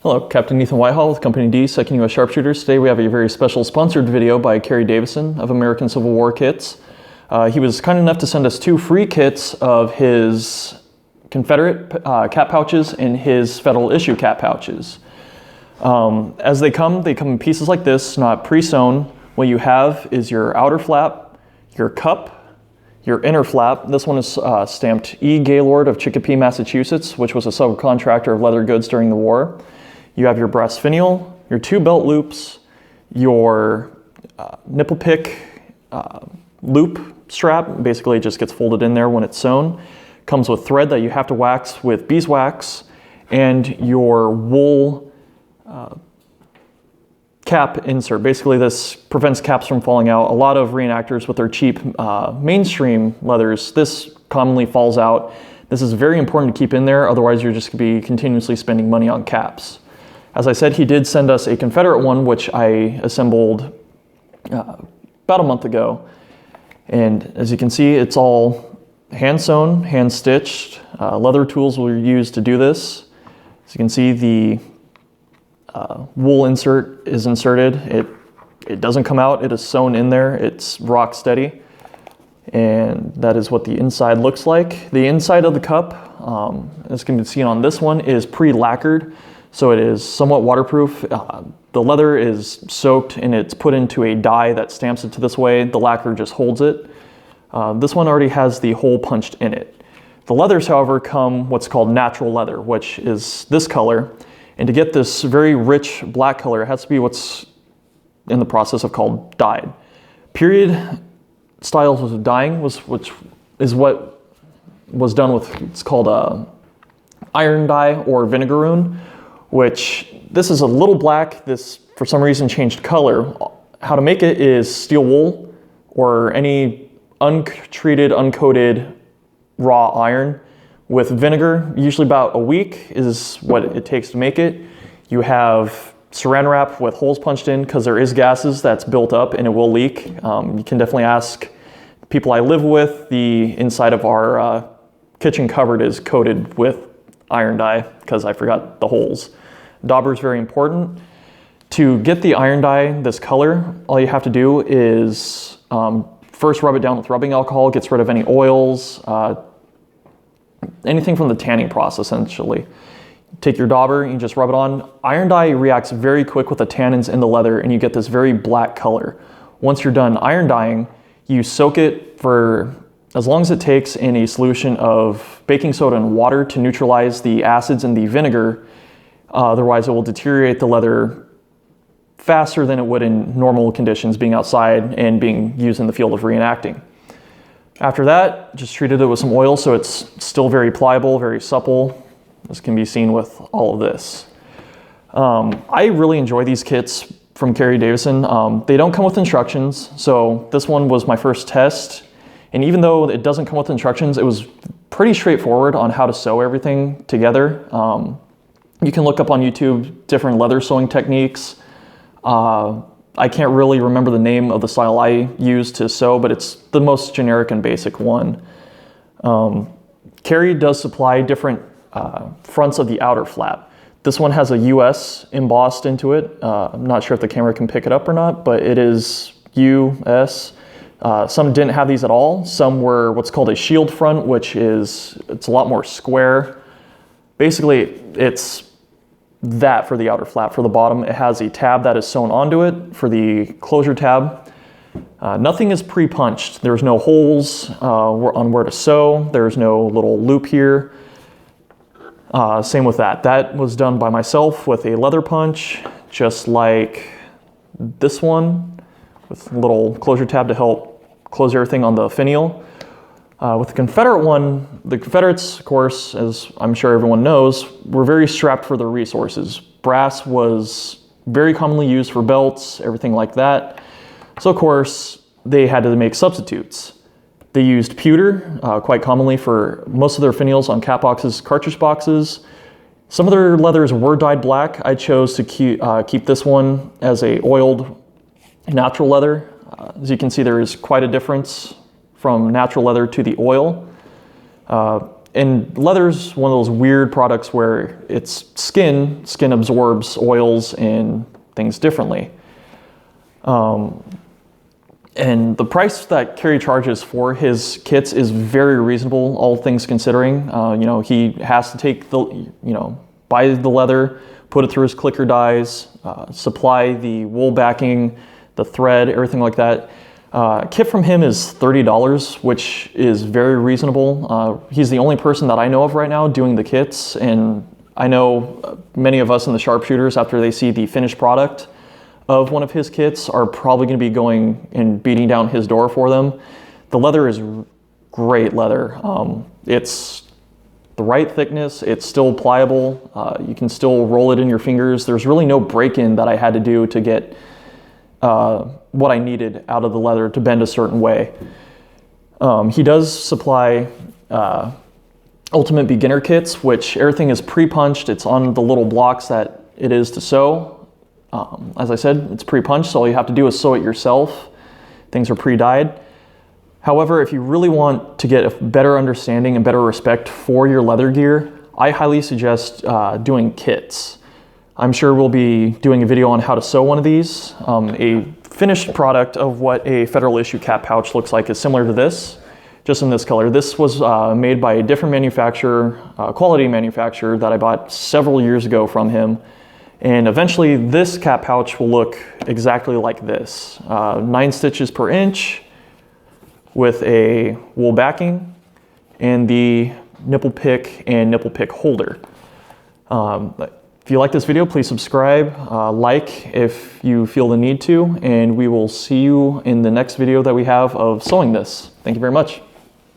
Hello, Captain Ethan Whitehall with Company D, 2nd U.S. Sharpshooters. Today we have a very special sponsored video by Kerry Davison of American Civil War Kits. He was kind enough to send us 2 free kits of his Confederate cap pouches and his Federal issue cap pouches. As they come in pieces like this, not pre-sewn. What you have is your outer flap, your cup, your inner flap. This one is stamped E. Gaylord of Chicopee, Massachusetts, which was a subcontractor of leather goods during the war. You have your brass finial, your 2 belt loops, your nipple pick loop strap. Basically, it just gets folded in there when it's sewn. Comes with thread that you have to wax with beeswax, and your wool cap insert. Basically, this prevents caps from falling out. A lot of reenactors with their cheap mainstream leathers, this commonly falls out. This is very important to keep in there, otherwise you're just going to be continuously spending money on caps. As I said, he did send us a Confederate one, which I assembled about a month ago. And as you can see, it's all hand sewn, hand stitched. Leather tools were used to do this. As you can see, the wool insert is inserted. It doesn't come out, it is sewn in there. It's rock steady. And that is what the inside looks like. The inside of the cup, as can be seen on this one, is pre-lacquered. So it is somewhat waterproof. The leather is soaked and it's put into a die that stamps it to this way. The lacquer just holds it. This one already has the hole punched in it. The leathers, however, come what's called natural leather, which is this color. And to get this very rich black color, it has to be what's in the process of called dyed. Period styles of dyeing which is what was done with, it's called iron dye or vinegaroon, which this is a little black. This, for some reason, changed color. How to make it is steel wool or any untreated, uncoated raw iron with vinegar. Usually about a week is what it takes to make it. You have saran wrap with holes punched in because there is gases that's built up and it will leak. You can definitely ask people I live with. The inside of our kitchen cupboard is coated with iron dye because I forgot the holes. Dauber is very important. To get the iron dye this color, all you have to do is first rub it down with rubbing alcohol, gets rid of any oils, anything from the tanning process essentially. Take your dauber, you just rub it on. Iron dye reacts very quick with the tannins in the leather and you get this very black color. Once you're done iron dyeing, you soak it for as long as it takes in a solution of baking soda and water to neutralize the acids in the vinegar. Otherwise, it will deteriorate the leather faster than it would in normal conditions, being outside and being used in the field of reenacting. After that, just treated it with some oil so it's still very pliable, very supple. This can be seen with all of this. I really enjoy these kits from Kerry Davison. They don't come with instructions, so this one was my first test. And even though it doesn't come with instructions, it was pretty straightforward on how to sew everything together. You can look up on YouTube different leather sewing techniques. I can't really remember the name of the style I use to sew, but it's the most generic and basic one. Kerry does supply different fronts of the outer flap. This one has a US embossed into it. I'm not sure if the camera can pick it up or not, but it is US. Some didn't have these at all. Some were what's called a shield front, which it's a lot more square. Basically, it's that for the outer flap. For the bottom, it has a tab that is sewn onto it for the closure tab. Nothing is pre-punched. There's no holes on where to sew. There's no little loop here. Same with that. That was done by myself with a leather punch, just like this one, with a little closure tab to help close everything on the finial. With the Confederate one, the Confederates, of course, as I'm sure everyone knows, were very strapped for their resources. Brass was very commonly used for belts, everything like that. So of course, they had to make substitutes. They used pewter quite commonly for most of their finials on cap boxes, cartridge boxes. Some of their leathers were dyed black. I chose to keep this one as a oiled natural leather. As you can see, there is quite a difference from natural leather to the oil. And leather's one of those weird products where it's skin absorbs oils and things differently. And the price that Cary charges for his kits is very reasonable, all things considering. You know, he has to take the, you know, buy the leather, put it through his clicker dyes, supply the wool backing, the thread, everything like that. Kit from him is $30, which is very reasonable. He's the only person that I know of right now doing the kits, and I know many of us in the sharpshooters, after they see the finished product of one of his kits, are probably going to be going and beating down his door for them. The leather is great leather. It's the right thickness, it's still pliable, you can still roll it in your fingers. There's really no break-in that I had to do to get what I needed out of the leather to bend a certain way. He does supply ultimate beginner kits, which everything is pre-punched. It's on the little blocks that it is to sew. As I said, it's pre-punched, so all you have to do is sew it yourself. Things are pre-dyed. However, if you really want to get a better understanding and better respect for your leather gear, I highly suggest doing kits. I'm sure we'll be doing a video on how to sew one of these. A finished product of what a federal issue cap pouch looks like is similar to this, just in this color. This was made by a different manufacturer, quality manufacturer that I bought several years ago from him. And eventually this cap pouch will look exactly like this. 9 stitches per inch with a wool backing and the nipple pick and nipple pick holder. If you like this video, please subscribe, like if you feel the need to, and we will see you in the next video that we have of sewing this. Thank you very much.